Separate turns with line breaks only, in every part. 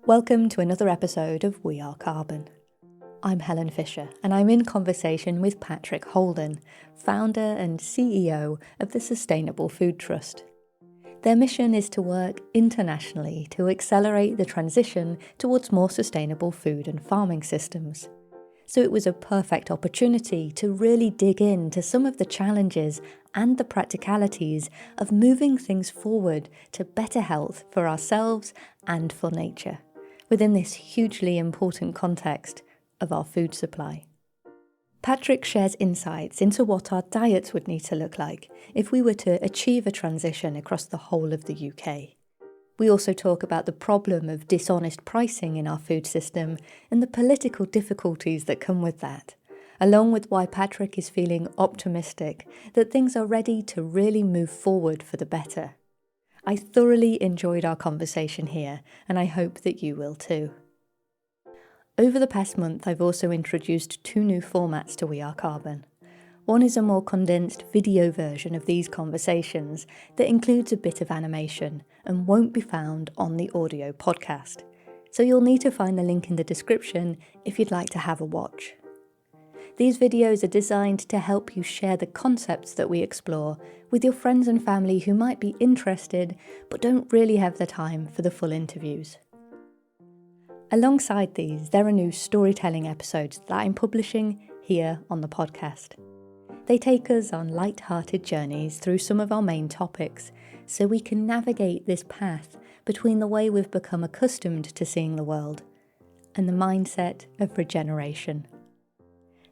Welcome to another episode of We Are Carbon. I'm Helen Fisher and I'm in conversation with Patrick Holden, founder and CEO of the Sustainable Food Trust. Their mission is to work internationally to accelerate the transition towards more sustainable food and farming systems. So it was a perfect opportunity to really dig into some of the challenges and the practicalities of moving things forward to better health for ourselves and for nature, within this hugely important context of our food supply. Patrick shares insights into what our diets would need to look like if we were to achieve a transition across the whole of the UK. We also talk about the problem of dishonest pricing in our food system and the political difficulties that come with that, along with why Patrick is feeling optimistic that things are ready to really move forward for the better. I thoroughly enjoyed our conversation here, and I hope that you will too. Over the past month, I've also introduced 2 new formats to We Are Carbon. One is a more condensed video version of these conversations that includes a bit of animation and won't be found on the audio podcast. So you'll need to find the link in the description if you'd like to have a watch. These videos are designed to help you share the concepts that we explore with your friends and family who might be interested but don't really have the time for the full interviews. Alongside these, there are new storytelling episodes that I'm publishing here on the podcast. They take us on light-hearted journeys through some of our main topics so we can navigate this path between the way we've become accustomed to seeing the world and the mindset of regeneration.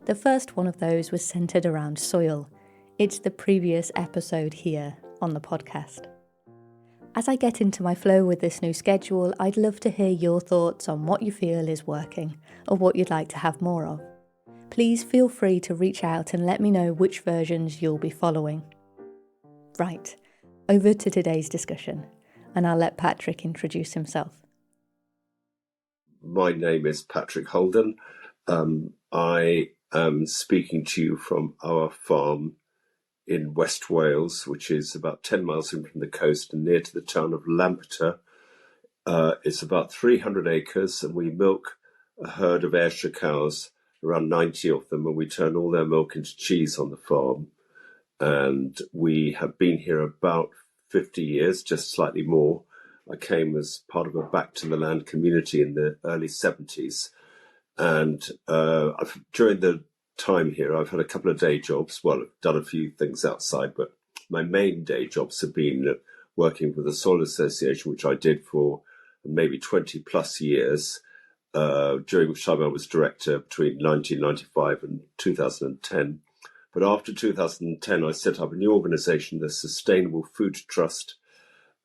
The first one of those was centred around soil. It's the previous episode here on the podcast. As I get into my flow with this new schedule, I'd love to hear your thoughts on what you feel is working or what you'd like to have more of. Please feel free to reach out and let me know which versions you'll be following. Right, over to today's discussion, and I'll let Patrick introduce himself.
My name is Patrick Holden. I am speaking to you from our farm in West Wales, which is about 10 miles in from the coast and near to the town of Lampeter. It's about 300 acres, and we milk a herd of Ayrshire cows, around 90 of them, and we turn all their milk into cheese on the farm. And we have been here about 50 years, just slightly more. I came as part of a Back to the Land community in the early 70s. And during the time here, I've had a couple of day jobs. Well, I've done a few things outside, but my main day jobs have been working with the Soil Association, which I did for maybe 20 plus years, during which time I was director between 1995 and 2010. But after 2010, I set up a new organisation, the Sustainable Food Trust.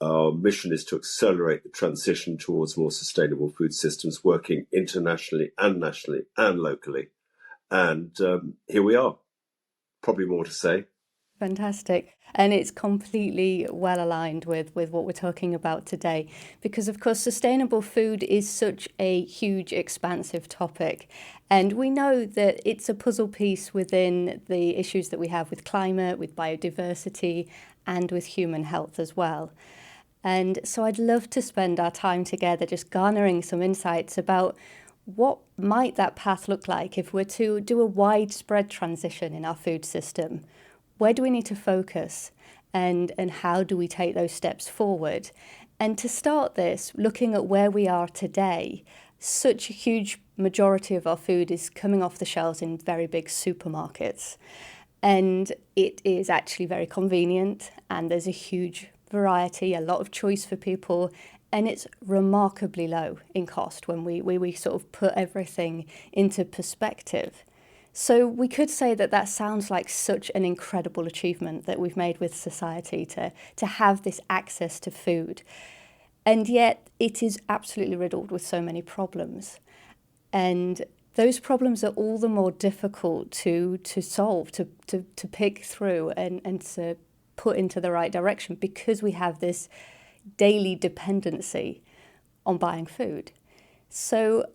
Our mission is to accelerate the transition towards more sustainable food systems, working internationally and nationally and locally. And here we are. Probably more to say.
Fantastic. And it's completely well aligned with what we're talking about today, because of course sustainable food is such a huge, expansive topic. And we know that it's a puzzle piece within the issues that we have with climate, with biodiversity, and with human health as well. And so I'd love to spend our time together just garnering some insights about what might that path look like if we're to do a widespread transition in our food system. Where do we need to focus, and how do we take those steps forward? And to start this, looking at where we are today, such a huge majority of our food is coming off the shelves in very big supermarkets. And it is actually very convenient, and there's a huge variety, a lot of choice for people, and it's remarkably low in cost when we sort of put everything into perspective. So we could say that that sounds like such an incredible achievement that we've made with society to have this access to food. And yet it is absolutely riddled with so many problems. And those problems are all the more difficult to solve, to pick through and to put into the right direction, because we have this daily dependency on buying food. So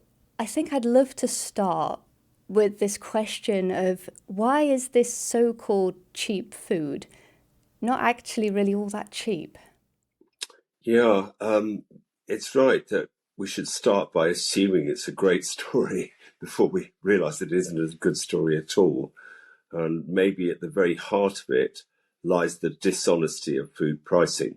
I think I'd love to start with this question of why is this so-called cheap food not actually really all that cheap?
Yeah, it's right that we should start by assuming it's a great story before we realise that it isn't a good story at all. And maybe at the very heart of it lies the dishonesty of food pricing,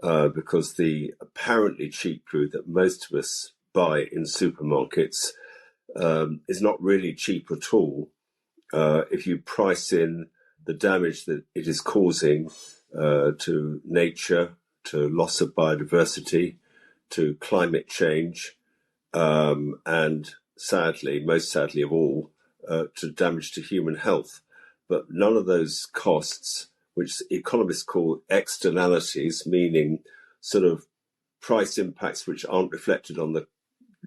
because the apparently cheap food that most of us buy in supermarkets is not really cheap at all. If you price in the damage that it is causing to nature, to loss of biodiversity, to climate change, and sadly, most sadly of all, to damage to human health. But none of those costs, which economists call externalities, meaning sort of price impacts which aren't reflected on the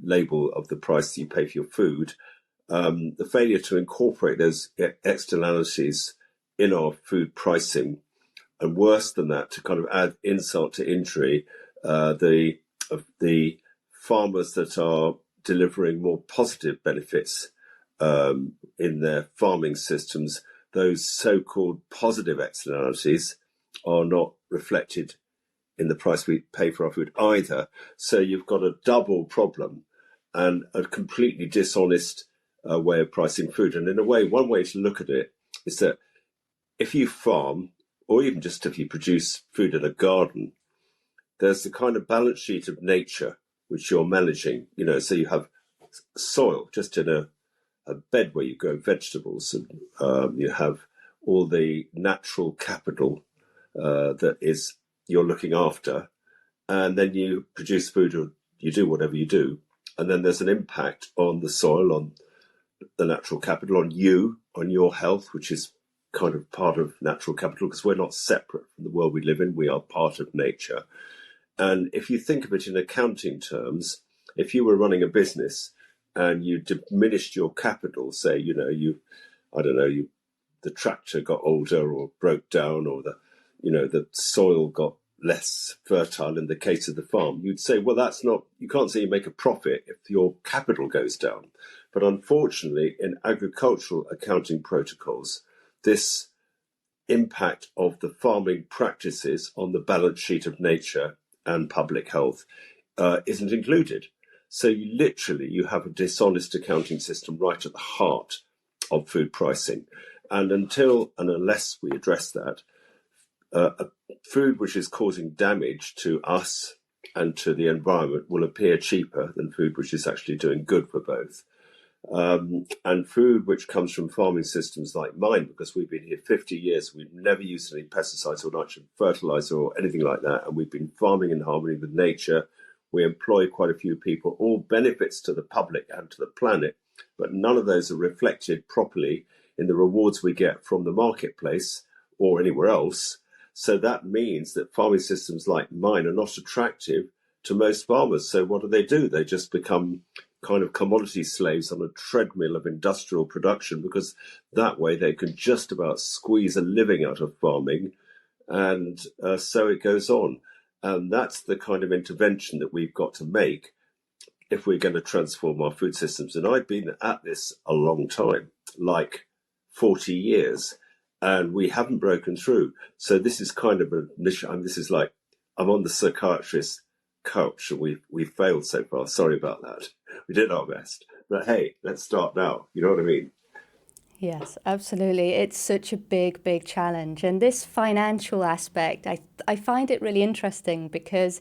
label of the price that you pay for your food, the failure to incorporate those externalities in our food pricing, and worse than that, to kind of add insult to injury, the farmers that are delivering more positive benefits in their farming systems, those so-called positive externalities are not reflected in the price we pay for our food either. So you've got a double problem and a completely dishonest way of pricing food. And in a way, one way to look at it is that if you farm, or even just if you produce food in a garden, there's the kind of balance sheet of nature which you're managing. So you have soil just in a bed where you grow vegetables, and you have all the natural capital that is you're looking after, and then you produce food, or you do whatever you do, and then there's an impact on the soil, on the natural capital, on you, on your health, which is kind of part of natural capital, because we're not separate from the world we live in. We are part of nature. And if you think of it in accounting terms, if you were running a business and you diminished your capital, say, the tractor got older or broke down, or the soil got less fertile in the case of the farm, you'd say, well, you can't say you make a profit if your capital goes down. But unfortunately, in agricultural accounting protocols, this impact of the farming practices on the balance sheet of nature and public health isn't included. So you have a dishonest accounting system right at the heart of food pricing. And unless we address that, food which is causing damage to us and to the environment will appear cheaper than food which is actually doing good for both. And food which comes from farming systems like mine, because we've been here 50 years, we've never used any pesticides or nitrogen fertilizer or anything like that, and we've been farming in harmony with nature. We employ quite a few people, all benefits to the public and to the planet, but none of those are reflected properly in the rewards we get from the marketplace or anywhere else. So that means that farming systems like mine are not attractive to most farmers. So what do? They just become kind of commodity slaves on a treadmill of industrial production, because that way they can just about squeeze a living out of farming. And so it goes on. And that's the kind of intervention that we've got to make if we're going to transform our food systems. And I've been at this a long time, like 40 years, and we haven't broken through. So this is kind of a mission. This is like, I'm on the psychiatrist's couch, and we've failed so far. Sorry about that. We did our best. But hey, let's start now. You know what I mean?
Yes, absolutely. It's such a big, big challenge. And this financial aspect, I find it really interesting because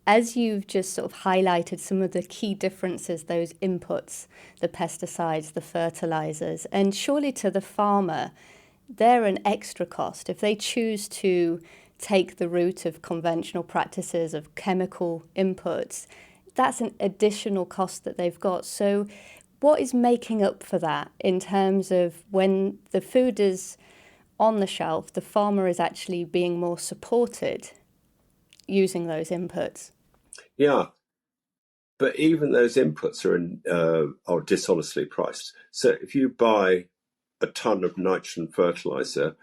as you've just sort of highlighted some of the key differences, those inputs, the pesticides, the fertilizers, and surely to the farmer, they're an extra cost. If they choose to take the route of conventional practices, of chemical inputs, that's an additional cost that they've got. So what is making up for that in terms of when the food is on the shelf, the farmer is actually being more supported using those inputs?
Yeah, but even those inputs are dishonestly priced. So if you buy a ton of nitrogen fertilizer,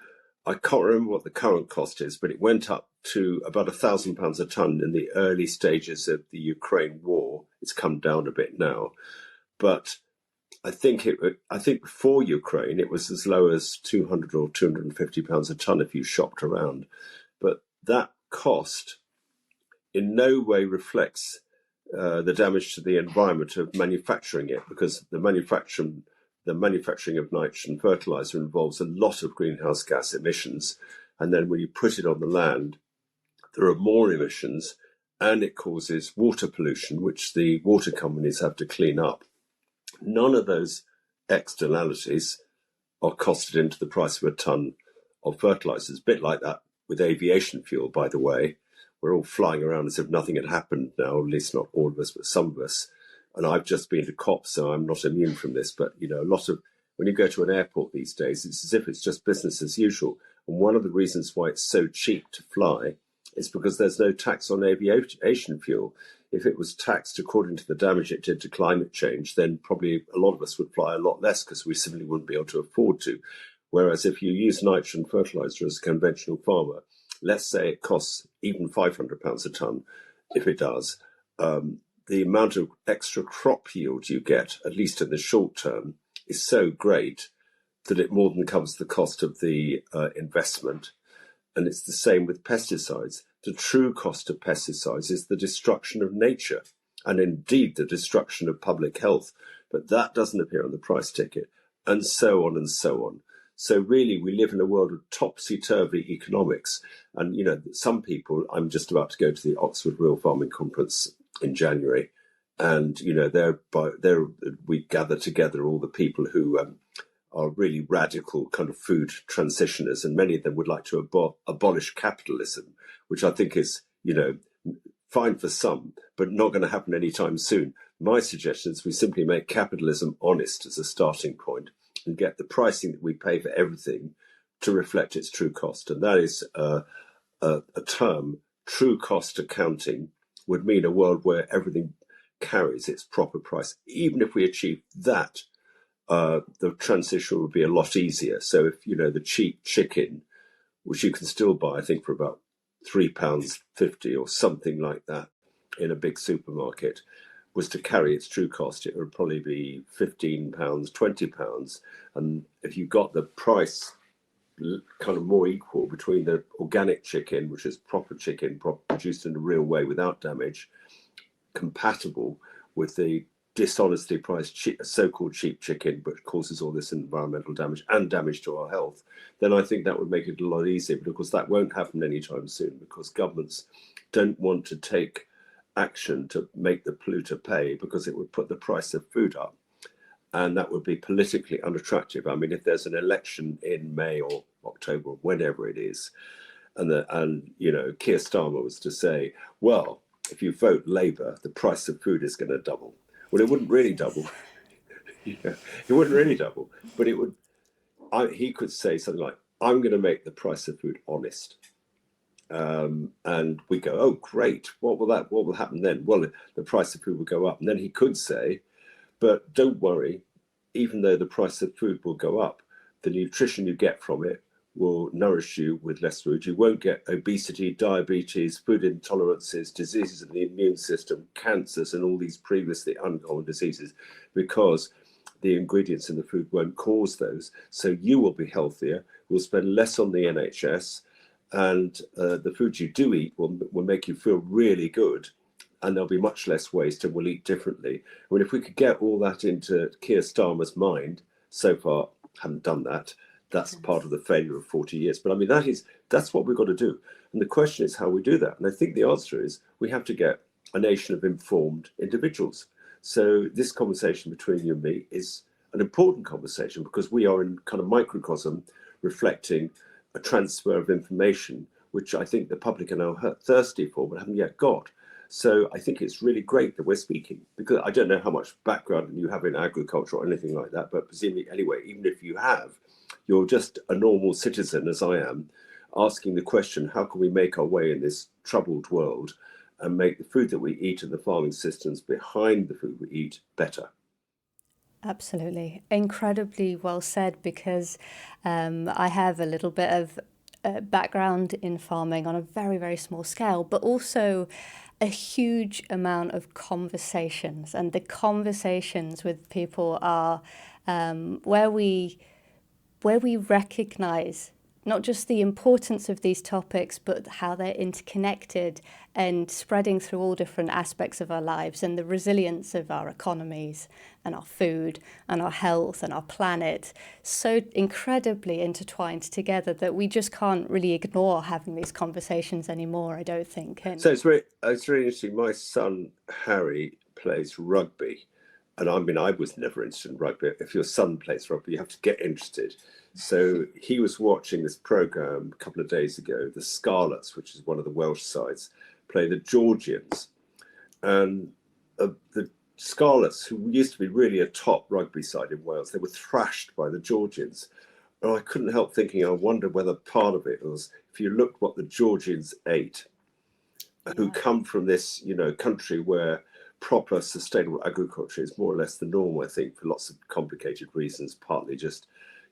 I can't remember what the current cost is, but it went up to about £1,000 a ton in the early stages of the Ukraine war. It's come down a bit now, but I think before Ukraine it was as low as £200 or £250 a ton if you shopped around. But that cost in no way reflects the damage to the environment of manufacturing it, because the manufacturing of nitrogen fertilizer involves a lot of greenhouse gas emissions, and then when you put it on the land, there are more emissions, and it causes water pollution, which the water companies have to clean up. None of those externalities are costed into the price of a ton of fertilizers. A bit like that with aviation fuel, by the way. We're all flying around as if nothing had happened now, at least not all of us, but some of us. And I've just been to COP, so I'm not immune from this. But, you know, a lot of, when you go to an airport these days, it's as if it's just business as usual. And one of the reasons why it's so cheap to fly is because there's no tax on aviation fuel. If it was taxed according to the damage it did to climate change, then probably a lot of us would fly a lot less because we simply wouldn't be able to afford to. Whereas if you use nitrogen fertilizer as a conventional farmer, let's say it costs even £500 a tonne, if it does, the amount of extra crop yield you get, at least in the short term, is so great that it more than covers the cost of the investment. And it's the same with pesticides. The true cost of pesticides is the destruction of nature and indeed the destruction of public health. But that doesn't appear on the price ticket, and so on and so on. So really, we live in a world of topsy-turvy economics. And, you know, some people, I'm just about to go to the Oxford Real Farming Conference in January. And, you know, we gather together all the people who are really radical kind of food transitioners, and many of them would like to abolish capitalism, which I think is, you know, fine for some, but not going to happen anytime soon. My suggestion is we simply make capitalism honest as a starting point and get the pricing that we pay for everything to reflect its true cost. And that is a term, true cost accounting, would mean a world where everything carries its proper price. Even if we achieve that, the transition would be a lot easier. So if, you know, the cheap chicken, which you can still buy, I think, for about £3.50 or something like that in a big supermarket, was to carry its true cost, it would probably be £15, £20. And if you got the price kind of more equal between the organic chicken, which is proper chicken, produced in a real way without damage, compatible with the dishonestly priced so-called cheap chicken, which causes all this environmental damage and damage to our health, then I think that would make it a lot easier. But of course, that won't happen anytime soon because governments don't want to take action to make the polluter pay because it would put the price of food up. And that would be politically unattractive. I mean, if there's an election in May or October, whenever it is, and you know, Keir Starmer was to say, well, if you vote Labour, the price of food is going to double. Well, it wouldn't really double. Yeah, it wouldn't really double, but it would. He could say something like, "I'm going to make the price of food honest," and we go, "Oh, great! What will happen then?" Well, the price of food will go up, and then he could say, "But don't worry, even though the price of food will go up, the nutrition you get from it will nourish you with less food. You won't get obesity, diabetes, food intolerances, diseases of the immune system, cancers, and all these previously uncommon diseases because the ingredients in the food won't cause those. So you will be healthier, will spend less on the NHS, and the food you do eat will make you feel really good. And there'll be much less waste, and we'll eat differently." I mean, if we could get all that into Keir Starmer's mind, so far haven't done that. That's part of the failure of 40 years. But I mean, that's what we've got to do. And the question is how we do that. And I think the answer is we have to get a nation of informed individuals. So this conversation between you and me is an important conversation because we are in kind of microcosm reflecting a transfer of information, which I think the public are now thirsty for, but haven't yet got. So I think it's really great that we're speaking because I don't know how much background you have in agriculture or anything like that, but presumably anyway, even if you have, you're just a normal citizen as I am, asking the question, how can we make our way in this troubled world and make the food that we eat and the farming systems behind the food we eat better?
Absolutely. Incredibly well said because I have a little bit of background in farming on a very, very small scale, but also a huge amount of conversations. And the conversations with people are where we recognize not just the importance of these topics, but how they're interconnected and spreading through all different aspects of our lives, and the resilience of our economies and our food and our health and our planet, so incredibly intertwined together that we just can't really ignore having these conversations anymore, I don't think.
So it's really interesting. My son Harry plays rugby, and I mean, I was never interested in rugby. If your son plays rugby, you have to get interested. So he was watching this program a couple of days ago. The Scarlets, which is one of the Welsh sides, play the Georgians, and the Scarlets, who used to be really a top rugby side in Wales, they were thrashed by the Georgians. And I couldn't help thinking, I wonder whether part of it was, if you looked what the Georgians ate, who
Yeah.
come from this, country where proper sustainable agriculture is more or less the norm, I think, for lots of complicated reasons, partly just,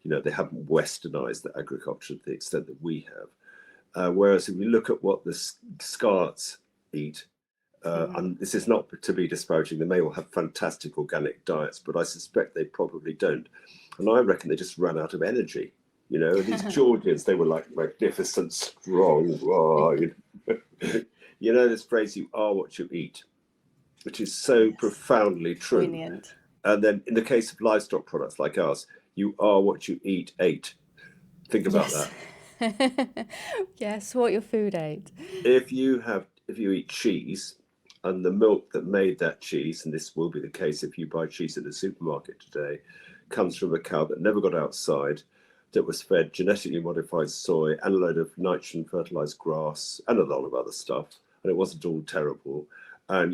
they haven't westernized the agriculture to the extent that we have. Whereas if you look at what the Scarlets eat, and this is not to be disparaging, they may all have fantastic organic diets, but I suspect they probably don't. And I reckon they just ran out of energy. These Georgians, they were like magnificent, strong. Oh, this phrase, you are what you eat, which is so
Yes.
profoundly true.
Poignant.
And then in the case of livestock products like ours, you are what you eat, ate. Think about
Yes.
that.
Yes, what your food ate.
If you eat cheese and the milk that made that cheese, and this will be the case if you buy cheese at the supermarket today, comes from a cow that never got outside, that was fed genetically modified soy and a load of nitrogen fertilized grass and a lot of other stuff, and it wasn't all terrible. And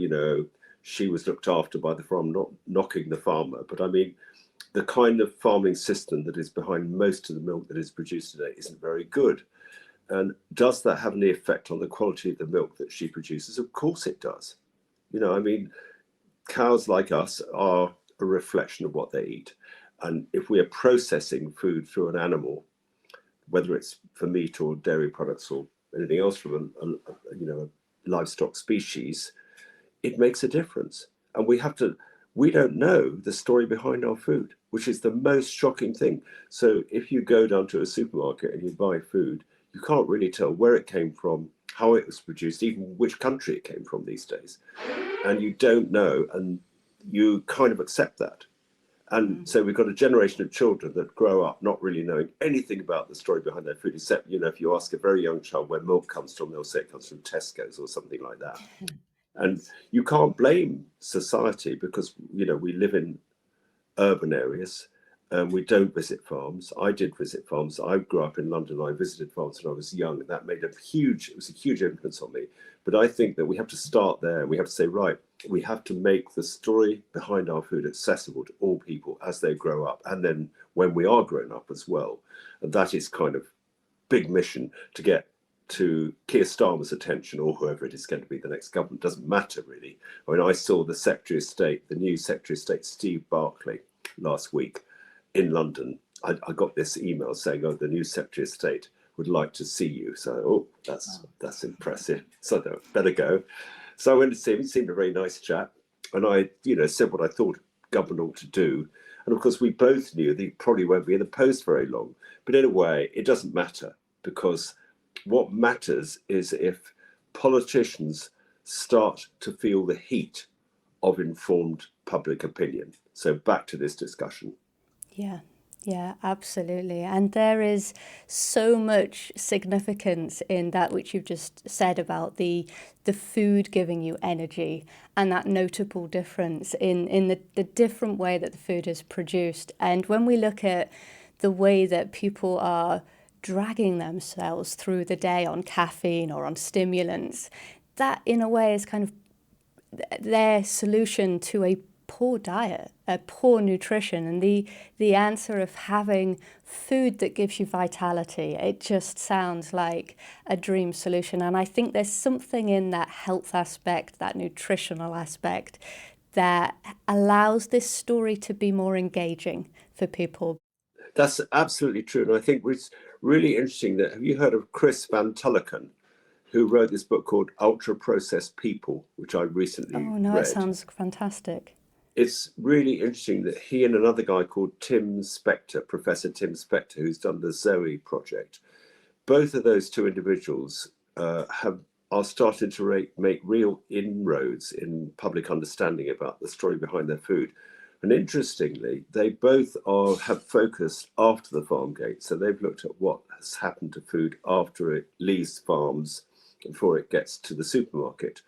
she was looked after by the farm, not knocking the farmer, but I mean, the kind of farming system that is behind most of the milk that is produced today isn't very good. And does that have any effect on the quality of the milk that she produces? Of course it does. I mean, cows like us are a reflection of what they eat. And if we are processing food through an animal, whether it's for meat or dairy products or anything else from a livestock species, it makes a difference. And we don't know the story behind our food, which is the most shocking thing. So if you go down to a supermarket and you buy food, you can't really tell where it came from, how it was produced, even which country it came from these days. And you don't know, and you kind of accept that. And so we've got a generation of children that grow up not really knowing anything about the story behind their food, except, if you ask a very young child where milk comes from, they'll say it comes from Tesco's or something like that. And
Yes.
you can't blame society because, we live in urban areas and we don't visit farms. I did visit farms. I grew up in London. I visited farms when I was young. And that it was a huge influence on me. But I think that we have to start there. We have to say, right, we have to make the story behind our food accessible to all people as they grow up. And then when we are grown up as well. And that is kind of big mission to get to Keir Starmer's attention, or whoever it is going to be the next government. Doesn't matter really. I mean, I saw the Secretary of State, the new Secretary of State, Steve Barclay, last week in London. I got this email saying, "Oh, the new Secretary of State would like to see you." So, that's impressive. So I better go. So I went to see him. He seemed a very nice chap, and I, said what I thought government ought to do. And of course, we both knew that he probably won't be in the post very long. But in a way, it doesn't matter, because what matters is if politicians start to feel the heat of informed public opinion. So back to this discussion.
Yeah, yeah, absolutely. And there is so much significance in that which you've just said about the food giving you energy, and that notable difference in the different way that the food is produced. And when we look at the way that people are dragging themselves through the day on caffeine or on stimulants, that in a way is kind of their solution to a poor diet, a poor nutrition, and the answer of having food that gives you vitality. It just sounds like a dream solution. And I think there's something in that health aspect, that nutritional aspect, that allows this story to be more engaging for people.
That's absolutely true. And I think it's really interesting that, have you heard of Chris Van Tulleken, who wrote this book called Ultra Processed People, which I recently
Oh no, it
read?
sounds fantastic.
It's really interesting that he and another guy called Tim Spector, Professor Tim Spector, who's done the Zoe project, both of those two individuals are starting to make real inroads in public understanding about the story behind their food. And interestingly, they both have focused after the farm gate. So they've looked at what has happened to food after it leaves farms before it gets to the supermarket.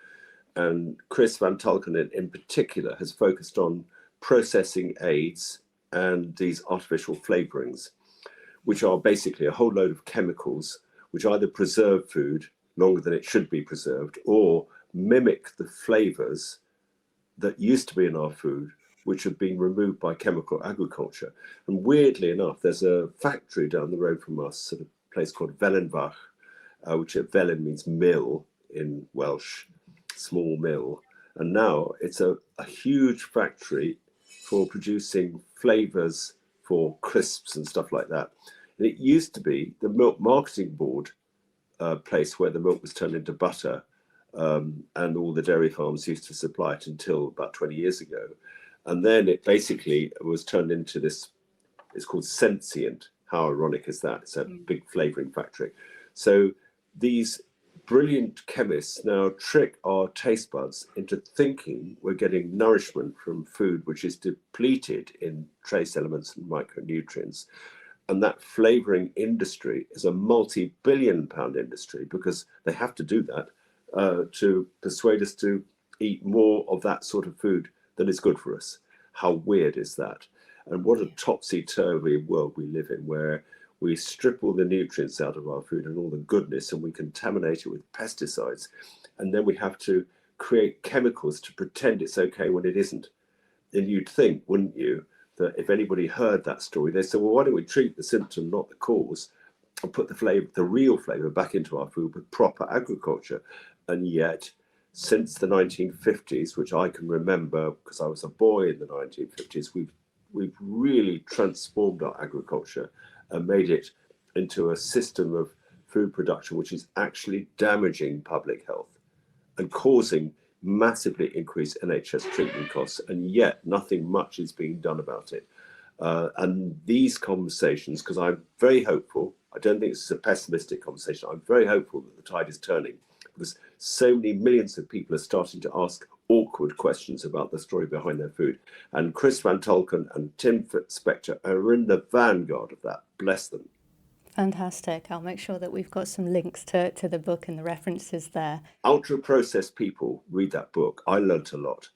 And Chris Van Tulken in particular has focused on processing aids and these artificial flavorings, which are basically a whole load of chemicals which either preserve food longer than it should be preserved or mimic the flavors that used to be in our food, which have been removed by chemical agriculture. And weirdly enough, there's a factory down the road from us, at a place called Vellenbach, which at Velen means mill in Welsh, small mill. And now it's a huge factory for producing flavors for crisps and stuff like that. And it used to be the milk marketing board place where the milk was turned into butter, and all the dairy farms used to supply it until about 20 years ago. And then it basically was turned into this, it's called Sensient. How ironic is that? It's a big flavouring factory. So these brilliant chemists now trick our taste buds into thinking we're getting nourishment from food which is depleted in trace elements and micronutrients. And that flavouring industry is a multi-billion-pound industry because they have to do that to persuade us to eat more of that sort of food than is good for us. How weird is that? And what a topsy-turvy world we live in, where we strip all the nutrients out of our food and all the goodness, and we contaminate it with pesticides. And then we have to create chemicals to pretend it's okay when it isn't. And you'd think, wouldn't you, that if anybody heard that story, they said, well, why don't we treat the symptom, not the cause, and put the real flavour back into our food with proper agriculture? And yet, since the 1950s, which I can remember because I was a boy in the 1950s, we've really transformed our agriculture and made it into a system of food production which is actually damaging public health and causing massively increased NHS treatment costs, and yet nothing much is being done about it. And these conversations, because I'm very hopeful, I don't think this is a pessimistic conversation, I'm very hopeful that the tide is turning because so many millions of people are starting to ask awkward questions about the story behind their food. And Chris Van Tulken and Tim Spector are in the vanguard of that. Bless them.
Fantastic. I'll make sure that we've got some links to the book and the references there.
Ultra processed people read that book. I learnt a lot.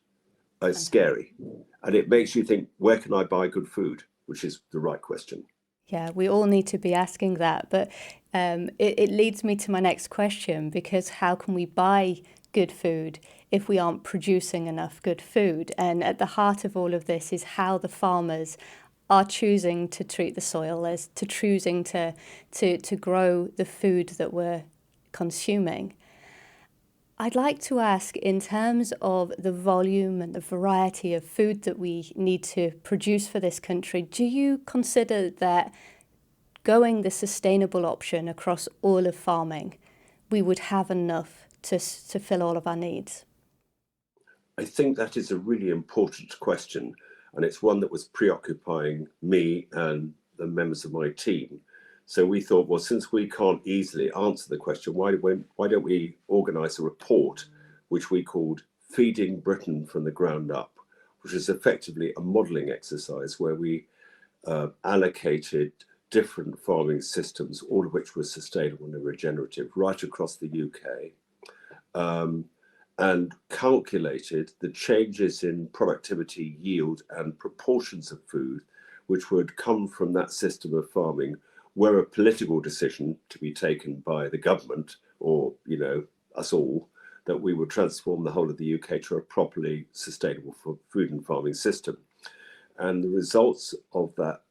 It's scary. And it makes you think, where can I buy good food? Which is the right question.
Yeah, we all need to be asking that. But it leads me to my next question, because how can we buy good food if we aren't producing enough good food? And at the heart of all of this is how the farmers are choosing to treat the soil, as to choosing to grow the food that we're consuming. I'd like to ask, in terms of the volume and the variety of food that we need to produce for this country, do you consider that going the sustainable option across all of farming, we would have enough to fill all of our needs?
I think that is a really important question, and it's one that was preoccupying me and the members of my team. So we thought, well, since we can't easily answer the question, why don't we organise a report which we called Feeding Britain from the Ground Up, which is effectively a modelling exercise where we allocated different farming systems, all of which were sustainable and regenerative, right across the UK, and calculated the changes in productivity, yield, and proportions of food which would come from that system of farming, were a political decision to be taken by the government or, us all, that we would transform the whole of the UK to a properly sustainable food and farming system. And the results of that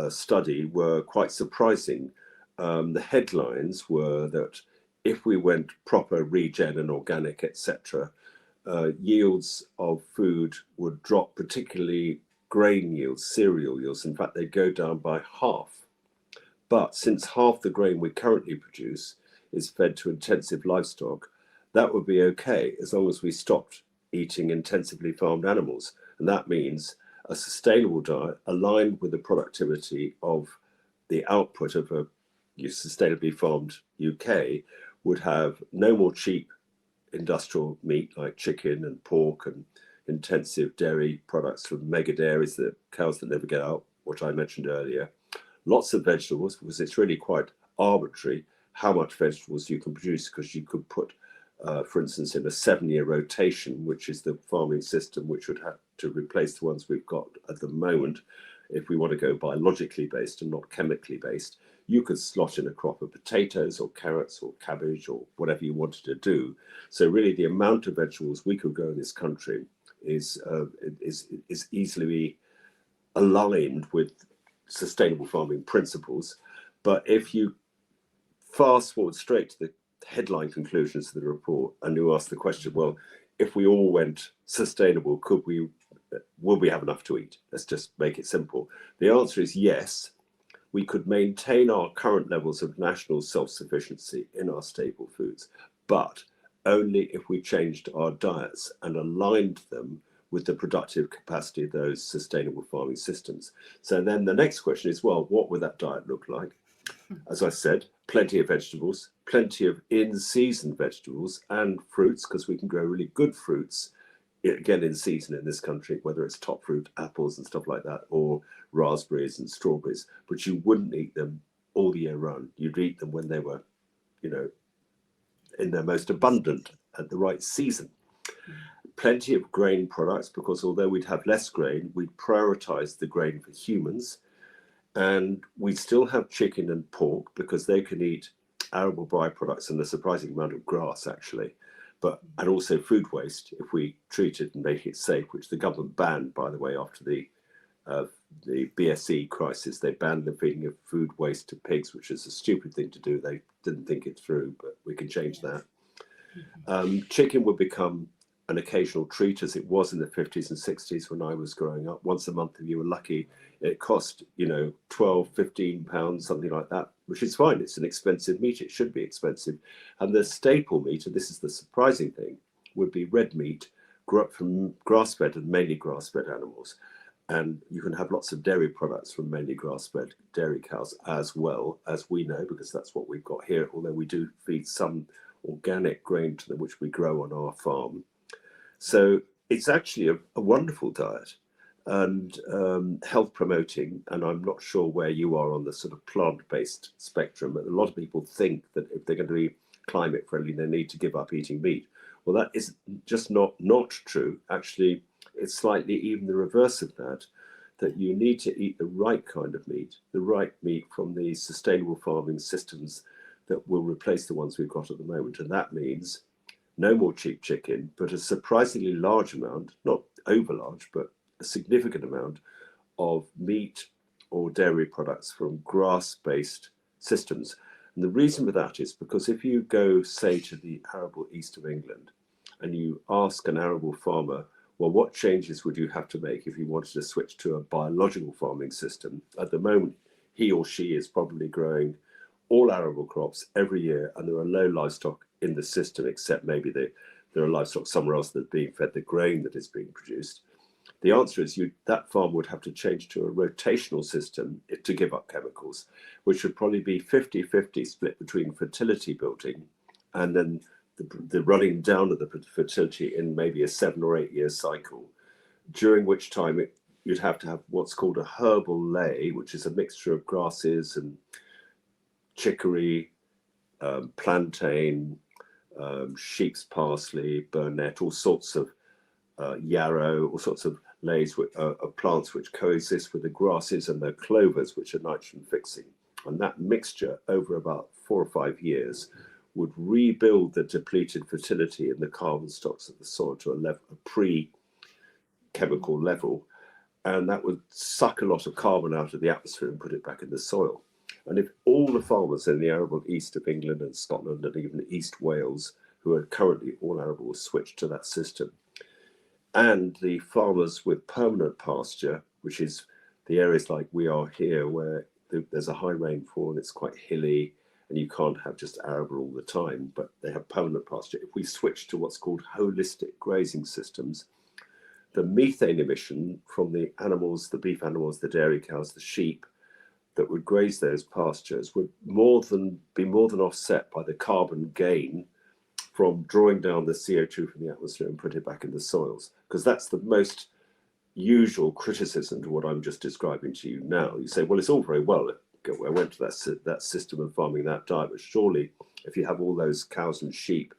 study were quite surprising. The headlines were that if we went proper regen and organic, etc., yields of food would drop, particularly grain yields, cereal yields. In fact, they go down by half. But since half the grain we currently produce is fed to intensive livestock, that would be okay as long as we stopped eating intensively farmed animals. And that means a sustainable diet aligned with the productivity of the output of a sustainably farmed UK would have no more cheap industrial meat like chicken and pork and intensive dairy products from mega dairies, the cows that never get out, which I mentioned earlier. Lots of vegetables, because it's really quite arbitrary how much vegetables you can produce, because you could put, for instance, in a 7-year rotation, which is the farming system which would have to replace the ones we've got at the moment. If we want to go biologically based and not chemically based, you could slot in a crop of potatoes or carrots or cabbage or whatever you wanted to do. So really the amount of vegetables we could grow in this country is easily aligned with sustainable farming principles. But if you fast forward straight to the headline conclusions of the report and you ask the question, well, if we all went sustainable, will we have enough to eat? Let's just make it simple. The answer is yes. We could maintain our current levels of national self-sufficiency in our staple foods, but only if we changed our diets and aligned them with the productive capacity of those sustainable farming systems. So then the next question is, well, what would that diet look like? As I said, plenty of vegetables, plenty of in-season vegetables and fruits, because we can grow really good fruits, again, in season in this country, whether it's top fruit, apples and stuff like that, or raspberries and strawberries, but you wouldn't eat them all year round. You'd eat them when they were, in their most abundant at the right season. Plenty of grain products, because although we'd have less grain, we'd prioritize the grain for humans. And we still have chicken and pork because they can eat arable byproducts and a surprising amount of grass, actually. And also food waste, if we treat it and make it safe, which the government banned, by the way, after the BSE crisis. They banned the feeding of food waste to pigs, which is a stupid thing to do. They didn't think it through, but we can change that. Chicken would become an occasional treat, as it was in the 50s and 60s when I was growing up. Once a month, if you were lucky, it cost 12, 15 pounds, something like that, which is fine. It's an expensive meat. It should be expensive. And the staple meat, and this is the surprising thing, would be red meat, grew up from grass-fed and mainly grass-fed animals. And you can have lots of dairy products from mainly grass-fed dairy cows as well, as we know, because that's what we've got here, although we do feed some organic grain to them, which we grow on our farm. So it's actually a wonderful diet and health promoting. And I'm not sure where you are on the sort of plant-based spectrum, but a lot of people think that if they're going to be climate friendly, they need to give up eating meat. Well, that is just not true. Actually, it's slightly even the reverse of that you need to eat the right kind of meat, the right meat from the sustainable farming systems that will replace the ones we've got at the moment. And that means no more cheap chicken, but a surprisingly large amount, not over large, but a significant amount of meat or dairy products from grass-based systems. And the reason for that is because if you go, say, to the arable east of England and you ask an arable farmer, well, what changes would you have to make if you wanted to switch to a biological farming system? At the moment, he or she is probably growing all arable crops every year, and there are no livestock in the system, except maybe there are livestock somewhere else that's being fed the grain that is being produced. The answer is that farm would have to change to a rotational system to give up chemicals, which would probably be 50-50 split between fertility building and then the running down of the fertility in maybe a 7 or 8 year cycle, during which time you'd have to have what's called a herbal ley, which is a mixture of grasses and chicory, plantain, sheep's parsley, burnet, all sorts of yarrow, all sorts of leys of plants which coexist with the grasses and the clovers, which are nitrogen fixing. And that mixture over about 4 or 5 years would rebuild the depleted fertility in the carbon stocks of the soil to a pre-chemical level. And that would suck a lot of carbon out of the atmosphere and put it back in the soil. And if all the farmers in the arable east of England and Scotland and even East Wales, who are currently all arable, switched to that system, and the farmers with permanent pasture, which is the areas like we are here, where there's a high rainfall and it's quite hilly, and you can't have just arable all the time, but they have permanent pasture. If we switch to what's called holistic grazing systems, the methane emission from the animals, the beef animals, the dairy cows, the sheep, that would graze those pastures would be more than offset by the carbon gain from drawing down the CO2 from the atmosphere and put it back in the soils, because that's the most usual criticism to what I'm just describing to you now. You say, well, it's all very well. I went to that system of farming, that diet, but surely if you have all those cows and sheep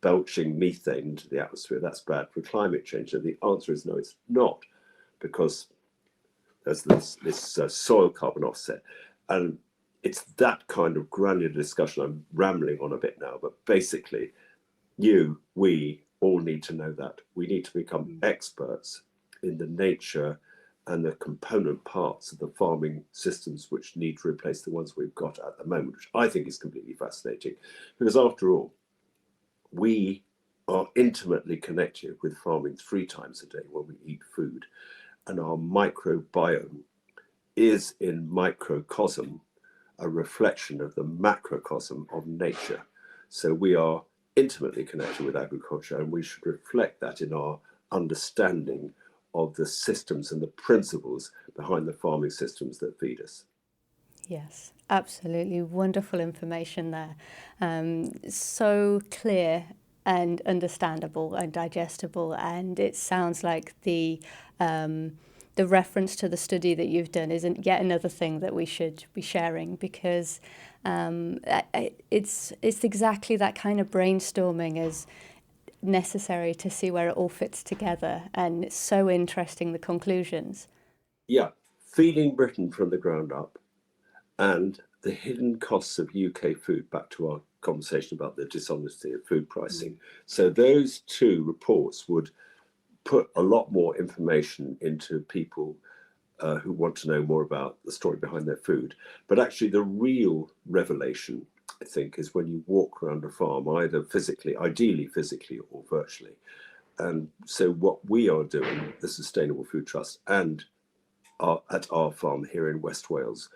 belching methane into the atmosphere, that's bad for climate change. And the answer is no, it's not, because there's this soil carbon offset. And it's that kind of granular discussion. I'm rambling on a bit now, but basically, we all need to know that. We need to become experts in the nature and the component parts of the farming systems which need to replace the ones we've got at the moment, which I think is completely fascinating. Because after all, we are intimately connected with farming 3 times a day when we eat food. And our microbiome is in microcosm a reflection of the macrocosm of nature. So we are intimately connected with agriculture, and we should reflect that in our understanding of the systems and the principles behind the farming systems that feed us.
Yes, absolutely. Wonderful information there. So clear and understandable and digestible. And it sounds like the reference to the study that you've done isn't yet another thing that we should be sharing, because it's exactly that kind of brainstorming is necessary to see where it all fits together. And it's so interesting, the conclusions.
Yeah, feeding Britain from the ground up and the hidden costs of UK food, back to our conversation about the dishonesty of food pricing. So those 2 reports would put a lot more information into people who want to know more about the story behind their food. But actually, the real revelation, I think, is when you walk around a farm, either physically, ideally physically, or virtually. And so what we are doing, the Sustainable Food Trust, and at our farm here in West Wales,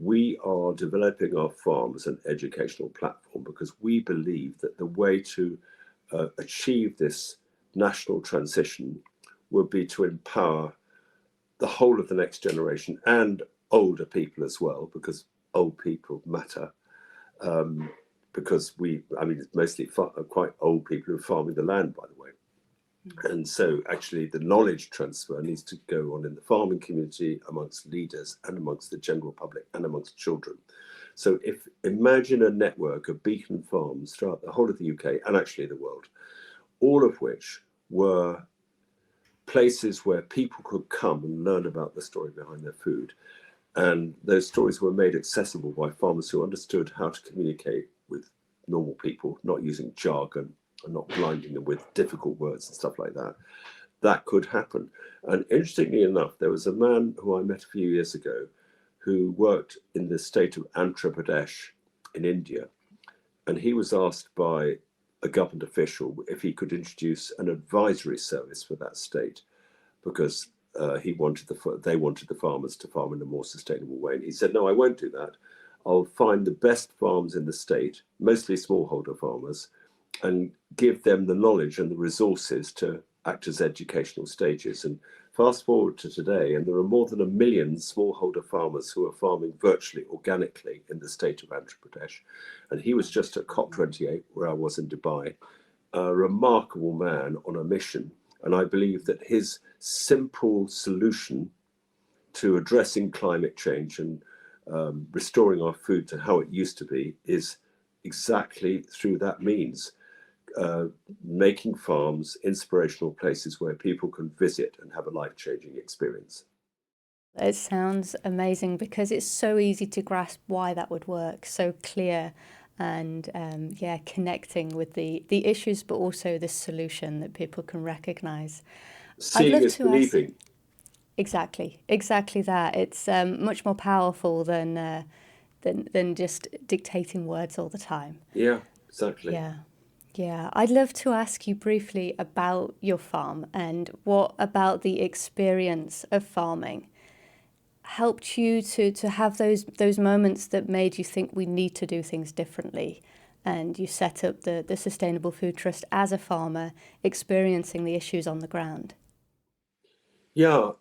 we are developing our farm as an educational platform, because we believe that the way to achieve this national transition would be to empower the whole of the next generation and older people as well, because old people matter. Because it's mostly quite old people who are farming the land, by the way. And so actually the knowledge transfer needs to go on in the farming community, amongst leaders and amongst the general public and amongst children. So imagine a network of beacon farms throughout the whole of the UK and actually the world, all of which were places where people could come and learn about the story behind their food. And those stories were made accessible by farmers who understood how to communicate with normal people, not using jargon and not blinding them with difficult words and stuff like that. That could happen. And interestingly enough, there was a man who I met a few years ago who worked in the state of Andhra Pradesh in India. And he was asked by a government official if he could introduce an advisory service for that state, because they wanted the farmers to farm in a more sustainable way. And he said, no, I won't do that. I'll find the best farms in the state, mostly smallholder farmers, and give them the knowledge and the resources to act as educational stages. And fast forward to today, and there are more than 1 million smallholder farmers who are farming virtually organically in the state of Andhra Pradesh. And he was just at COP28, where I was in Dubai, a remarkable man on a mission. And I believe that his simple solution to addressing climate change and restoring our food to how it used to be is exactly through that means. Making farms inspirational places where people can visit and have a life-changing experience.
It sounds amazing, because it's so easy to grasp why that would work, so clear, and connecting with the issues, but also the solution that people can recognize. I'd
Seeing
love
is
to ask
believing.
exactly that. It's much more powerful than just dictating words all the time.
Yeah, exactly.
Yeah. Yeah, I'd love to ask you briefly about your farm, and what about the experience of farming helped you to have those moments that made you think we need to do things differently, and you set up the Sustainable Food Trust as a farmer experiencing the issues on the ground.
Yeah,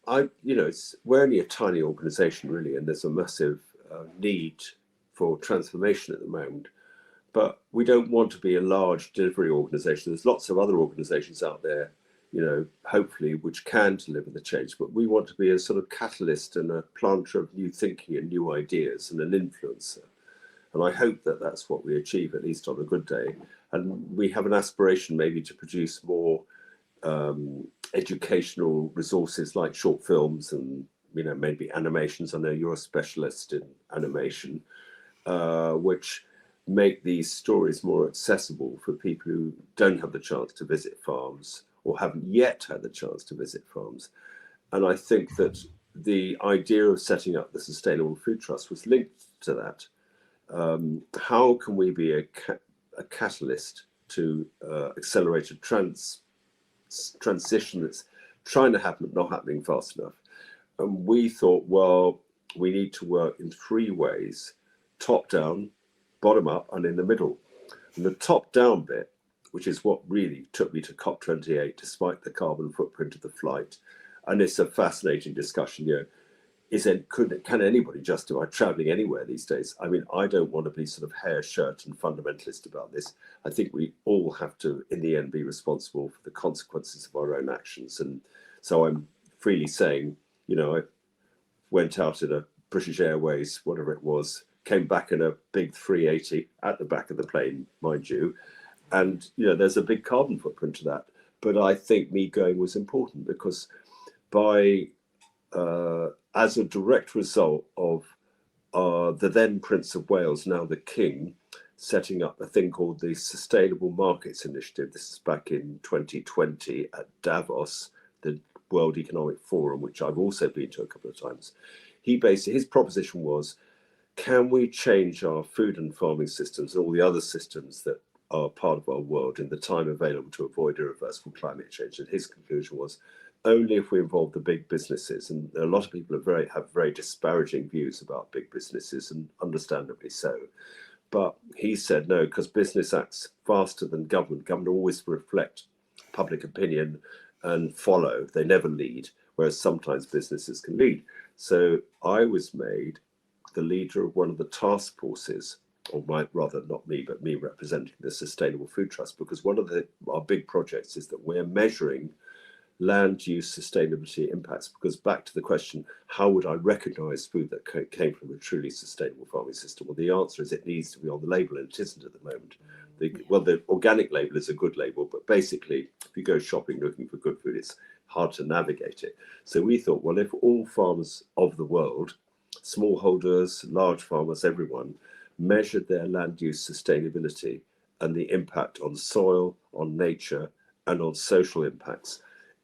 we're only a tiny organisation really, and there's a massive need for transformation at the moment. But we don't want to be a large delivery organisation. There's lots of other organisations out there, hopefully, which can deliver the change. But we want to be a sort of catalyst and a planter of new thinking and new ideas and an influencer. And I hope that that's what we achieve, at least on a good day. And we have an aspiration maybe to produce more educational resources like short films and maybe animations. I know you're a specialist in animation, which make these stories more accessible for people who don't have the chance to visit farms or haven't yet had the chance to visit farms. And I think that the idea of setting up the Sustainable Food Trust was linked to that. How can we be a catalyst to accelerate a transition that's trying to happen but not happening fast enough? And we thought, well, we need to work in three ways: top down, bottom up, and in the middle. And the top down bit, which is what really took me to COP28, despite the carbon footprint of the flight, and it's a fascinating discussion. Can anybody justify traveling anywhere these days? I mean, I don't want to be sort of hair shirt and fundamentalist about this. I think we all have to, in the end, be responsible for the consequences of our own actions. And so I'm freely saying, I went out in a British Airways, whatever it was, came back in a big 380 at the back of the plane, mind you. And, there's a big carbon footprint to that. But I think me going was important because as a direct result of the then Prince of Wales, now the King, setting up a thing called the Sustainable Markets Initiative. This is back in 2020 at Davos, the World Economic Forum, which I've also been to a couple of times. His proposition was, can we change our food and farming systems and all the other systems that are part of our world in the time available to avoid irreversible climate change? And his conclusion was, only if we involve the big businesses. And a lot of people have very disparaging views about big businesses, and understandably so. But he said no, because business acts faster than government. Government always reflect public opinion and follow. They never lead, whereas sometimes businesses can lead. So I was made the leader of one of the task forces, or rather not me, but me representing the Sustainable Food Trust, because one of our big projects is that we're measuring land use sustainability impacts. Because back to the question, how would I recognize food that came from a truly sustainable farming system? Well, the answer is it needs to be on the label, and it isn't at the moment. The organic label is a good label, but basically, if you go shopping looking for good food, it's hard to navigate it. So we thought, well, if all farmers of the world, smallholders, large farmers, everyone, measured their land use sustainability and the impact on soil, on nature, and on social impacts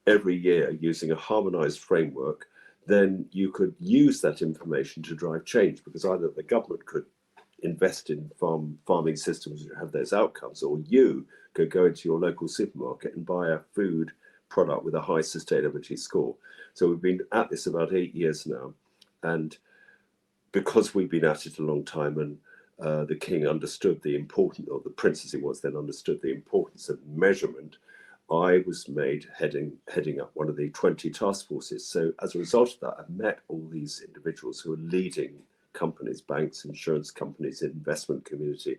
every year using a harmonized framework, then you could use that information to drive change, because either the government could invest in farming systems that have those outcomes, or you could go into your local supermarket and buy a food product with a high sustainability score. So we've been at this about 8 years now, and because we've been at it a long time, and the King understood the importance, or the Prince as he was then understood the importance of measurement, I was made heading up one of the 20 task forces. So as a result of that, I've met all these individuals who are leading companies, banks, insurance companies, investment community.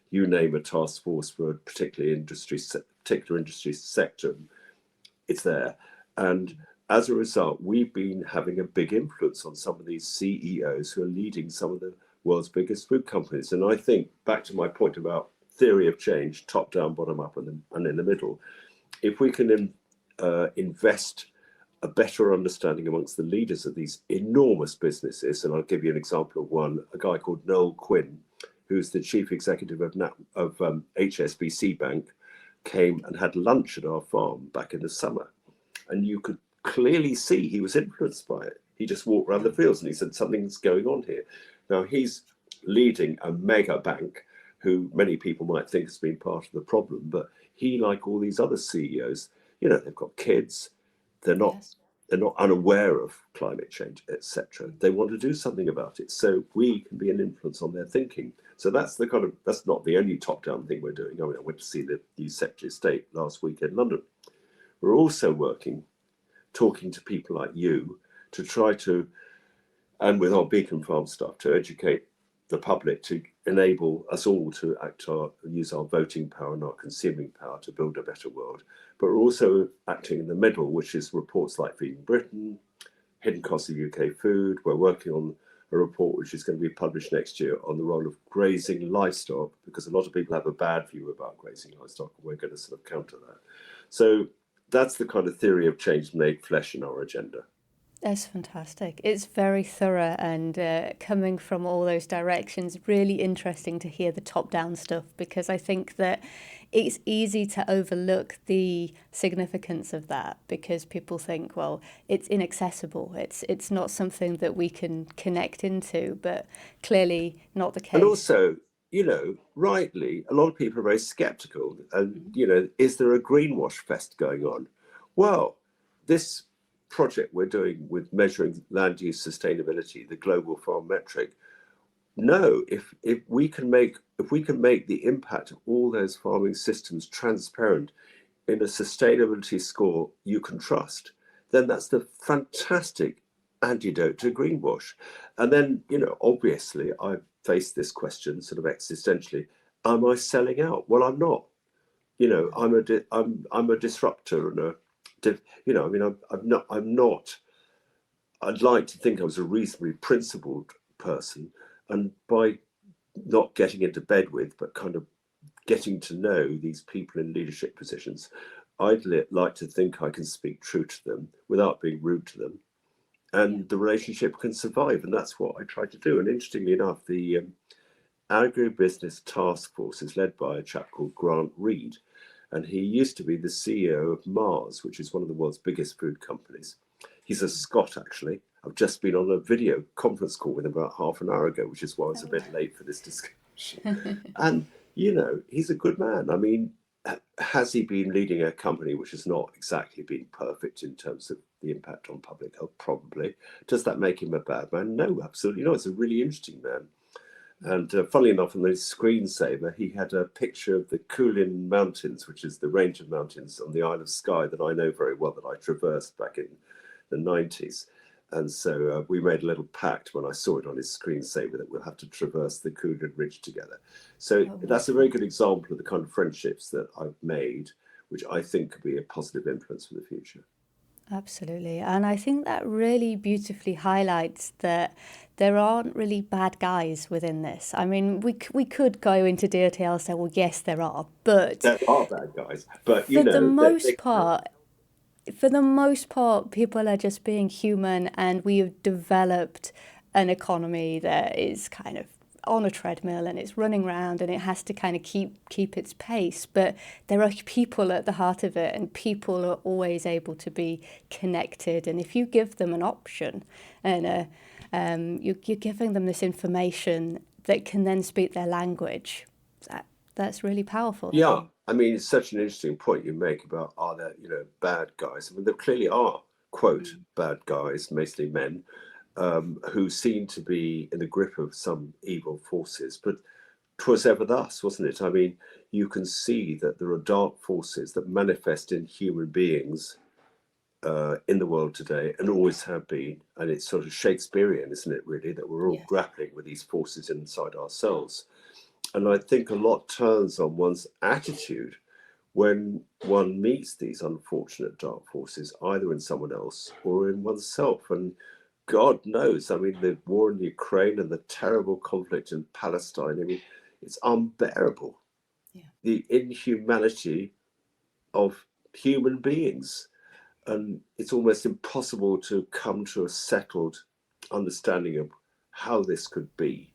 You name a task force for a particular industry sector, it's there. And as a result, we've been having a big influence on some of these CEOs who are leading some of the world's biggest food companies. And I think, back to my point about theory of change, top down, bottom up, and in the middle, if we can invest a better understanding amongst the leaders of these enormous businesses, and I'll give you an example of one, a guy called Noel Quinn, who's the chief executive of HSBC Bank, came and had lunch at our farm back in the summer. And you could clearly see he was influenced by it. He just walked around the fields and he said, something's going on here. Now, he's leading a mega bank who many people might think has been part of the problem, but he, like all these other CEOs, they've got kids, they're not
Yes.
they're not unaware of climate change, etc. They want to do something about it. So we can be an influence on their thinking. So that's not the only top-down thing we're doing. I went to see the new Secretary of State last week in London. We're also working talking to people like you to try to, and with our Beacon Farm stuff, to educate the public, to enable us all to use our voting power and our consuming power to build a better world. But we're also acting in the middle, which is reports like Feeding Britain, Hidden Costs of UK Food. We're working on a report which is going to be published next year on the role of grazing livestock, because a lot of people have a bad view about grazing livestock, and we're going to sort of counter that. So that's the kind of theory of change made flesh in our agenda.
That's fantastic. It's very thorough and coming from all those directions, really interesting to hear the top down stuff, because I think that it's easy to overlook the significance of that because people think, well, it's inaccessible. It's not something that we can connect into, but clearly not the
And
case.
also, rightly, a lot of people are very skeptical. And, is there a greenwash fest going on? Well, this project we're doing with measuring land use sustainability, the global farm metric, no, if we can make the impact of all those farming systems transparent in a sustainability score you can trust, then that's the fantastic antidote to greenwash. And then, obviously, I face this question sort of existentially: am I selling out? Well, I'm not. I'm a disruptor and I'm not. I'd like to think I was a reasonably principled person, and by not getting into bed with, but kind of getting to know these people in leadership positions, I'd like to think I can speak true to them without being rude to them,
Yeah.
and the relationship can survive. And that's what I try to do. And interestingly enough, the agribusiness task force is led by a chap called Grant Reed, and he used to be the CEO of Mars, which is one of the world's biggest food companies. He's a Scot, actually. I've just been on a video conference call with him about half an hour ago, which is why I was a bit late for this discussion. And, he's a good man. I mean, has he been leading a company which has not exactly been perfect in terms of the impact on public health? Probably. Does that make him a bad man? No, absolutely not. It's a really interesting man. And funnily enough, on the screensaver, he had a picture of the Kulin Mountains, which is the range of mountains on the Isle of Skye that I know very well, that I traversed back in the 90s. And so we made a little pact when I saw it on his screensaver that we'll have to traverse the Kulin Ridge together. So that's a very good example of the kind of friendships that I've made, which I think could be a positive influence for the future.
Absolutely. And I think that really beautifully highlights that there aren't really bad guys within this. I mean, we could go into detail and say, well, yes, there are, but
There are bad guys, but
for the
they
most
can.
part, for the most part, people are just being human, and we have developed an economy that is kind of on a treadmill and it's running around and it has to kind of keep its pace. But there are people at the heart of it, and people are always able to be connected. And if you give them an option, and you're giving them this information that can then speak their language, that's really powerful.
Yeah, I mean, it's such an interesting point you make about, are there, bad guys? I mean, there clearly are, quote, bad guys, mostly men, who seem to be in the grip of some evil forces. But 'twas ever thus, wasn't it? I mean, you can see that there are dark forces that manifest in human beings in the world today, and always have been. And it's sort of Shakespearean, isn't it, really, that we're all
Yes.
grappling with these forces inside ourselves. And I think a lot turns on one's attitude when one meets these unfortunate dark forces, either in someone else or in oneself. And God knows, I mean, the war in Ukraine and the terrible conflict in Palestine, I mean, it's unbearable.
Yeah.
The inhumanity of human beings. And it's almost impossible to come to a settled understanding of how this could be.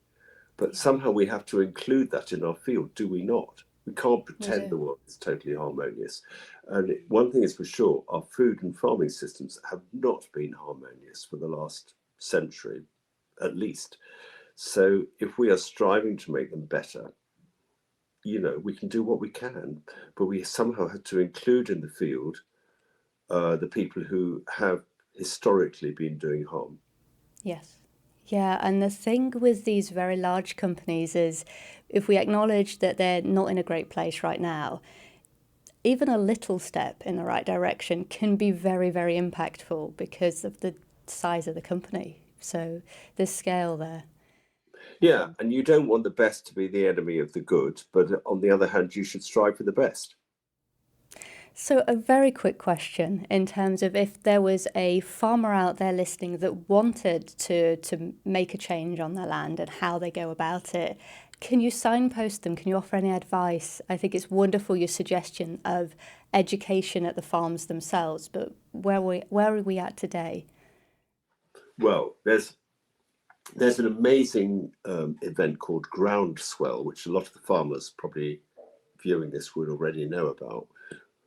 But somehow we have to include that in our field, do we not? We can't
We
pretend
do.
the world is totally harmonious. And one thing is for sure, our food and farming systems have not been harmonious for the last century, at least. So if we are striving to make them better, we can do what we can, but we somehow have to include in the field the people who have historically been doing harm.
Yes. Yeah, and the thing with these very large companies is if we acknowledge that they're not in a great place right now, even a little step in the right direction can be very, very impactful because of the size of the company. So there's scale there.
Yeah, and you don't want the best to be the enemy of the good, but on the other hand, you should strive for the best.
So, a very quick question in terms of if there was a farmer out there listening that wanted to make a change on their land and how they go about it, can you signpost them? Can you offer any advice? I think it's wonderful your suggestion of education at the farms themselves, but where are we at today?
Well, there's an amazing event called Groundswell, which a lot of the farmers probably viewing this would already know about,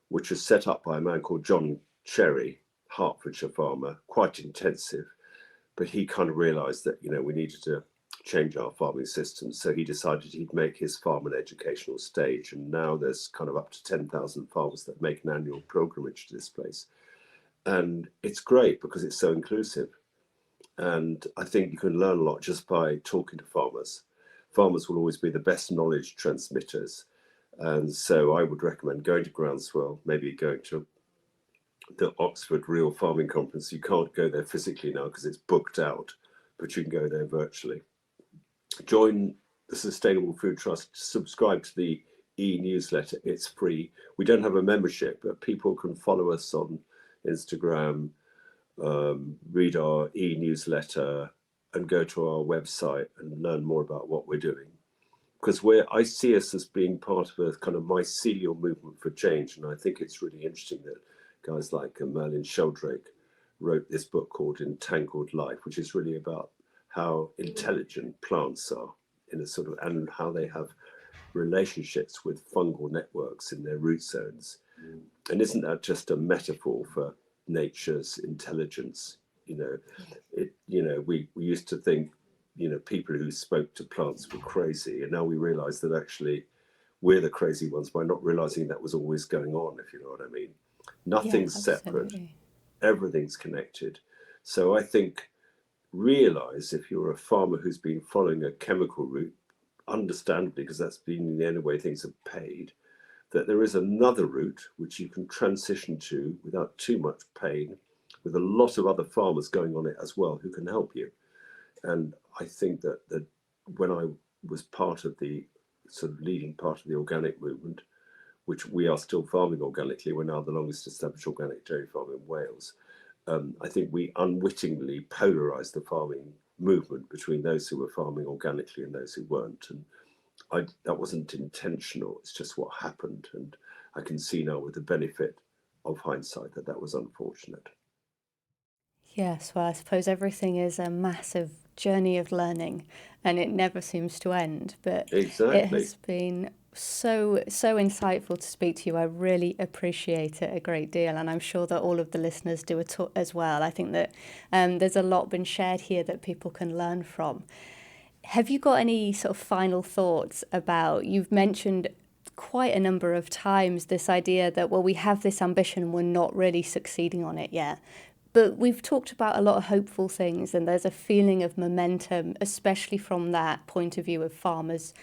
which was set up by a man called John Cherry, Hertfordshire farmer, quite intensive. But he kind of realised that we needed to change our farming system, so he decided he'd make his farm an educational stage. And now there's kind of up to 10,000 farmers that make an annual pilgrimage to this place, and it's great because it's so inclusive. And I think you can learn a lot just by talking to farmers. Farmers will always be the best knowledge transmitters. And so I would recommend going to Groundswell, maybe going to the Oxford Real Farming Conference. You can't go there physically now because it's booked out, but you can go there virtually. Join the Sustainable Food Trust, subscribe to the e-newsletter. It's free. We don't have a membership, but people can follow us on Instagram, read our e-newsletter, and go to our website and learn more about what we're doing. Because I see us as being part of a kind of mycelial movement for change, and I think it's really interesting that guys like Merlin Sheldrake wrote this book called Entangled Life, which is really about how intelligent plants are in a sort of, and how they have relationships with fungal networks in their root zones. And isn't that just a metaphor for nature's intelligence? We used to think people who spoke to plants were crazy, and now we realize that actually we're the crazy ones by not realizing that was always going on, if you know what I mean.
Yeah,
Nothing's separate,
absolutely.
everything's connected. So I think realize, if you're a farmer who's been following a chemical route, understandably, because that's been the only way things have paid, that there is another route which you can transition to without too much pain, with a lot of other farmers going on it as well who can help you. And I think that when I was part of the sort of leading part of the organic movement, which we are still farming organically, we're now the longest established organic dairy farm in Wales. I think we unwittingly polarised the farming movement between those who were farming organically and those who weren't. And that wasn't intentional, it's just what happened. And I can see now with the benefit of hindsight that that was unfortunate.
Yes, well, I suppose everything is a massive journey of learning and it never seems to end. But it
Exactly.
has been so insightful to speak to you. I really appreciate it a great deal, and I'm sure that all of the listeners do as well. I think that there's a lot been shared here that people can learn from. Have you got any sort of final thoughts about, you've mentioned quite a number of times this idea that, well, we have this ambition and we're not really succeeding on it yet. But we've talked about a lot of hopeful things, and there's a feeling of momentum, especially from that point of view of farmers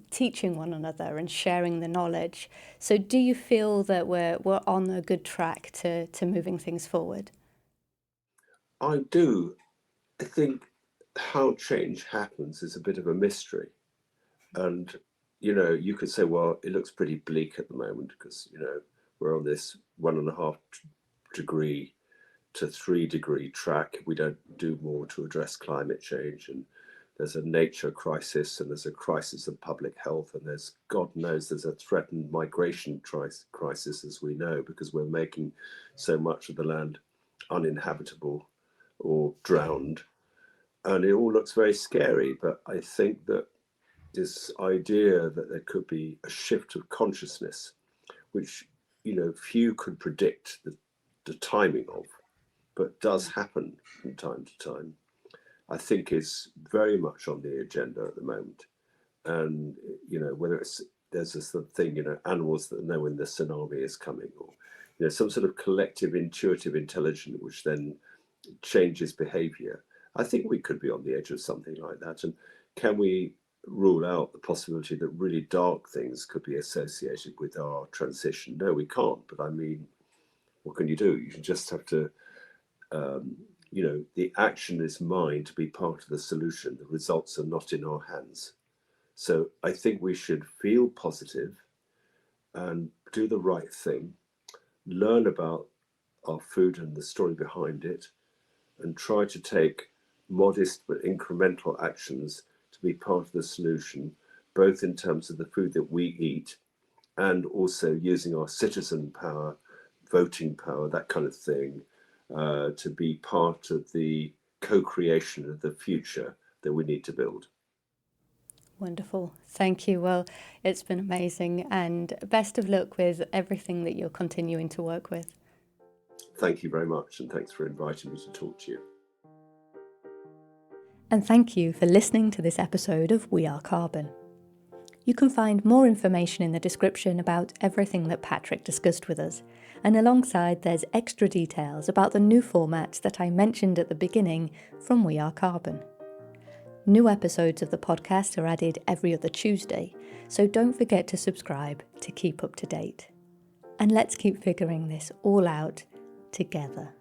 teaching one another and sharing the knowledge. So do you feel that we're on a good track to moving things forward?
I do. I think how change happens is a bit of a mystery. And, you could say, well, it looks pretty bleak at the moment because, we're on this 1.5 degree to 3 degree track. We don't do more to address climate change. And there's a nature crisis, and there's a crisis of public health. And there's, God knows, there's a threatened migration crisis, as we know, because we're making so much of the land uninhabitable or drowned. And it all looks very scary. But I think that this idea that there could be a shift of consciousness, which few could predict the timing of, but does happen from time to time, I think is very much on the agenda at the moment. And whether it's, there's this thing, animals that know when the tsunami is coming, or some sort of collective intuitive intelligence which then changes behavior. I think we could be on the edge of something like that. And can we rule out the possibility that really dark things could be associated with our transition. No, we can't. But I mean, what can you do? You just have to, the action is mine to be part of the solution. The results are not in our hands. So I think we should feel positive and do the right thing, learn about our food and the story behind it, and try to take modest but incremental actions to be part of the solution, both in terms of the food that we eat and also using our citizen power, voting power, that kind of thing, to be part of the co-creation of the future that we need to build.
Wonderful. Thank you. Well, it's been amazing, and best of luck with everything that you're continuing to work with.
Thank you very much, and thanks for inviting me to talk to you.
And thank you for listening to this episode of We Are Carbon. You can find more information in the description about everything that Patrick discussed with us, and alongside there's extra details about the new format that I mentioned at the beginning from We Are Carbon. New episodes of the podcast are added every other Tuesday, so don't forget to subscribe to keep up to date. And let's keep figuring this all out together.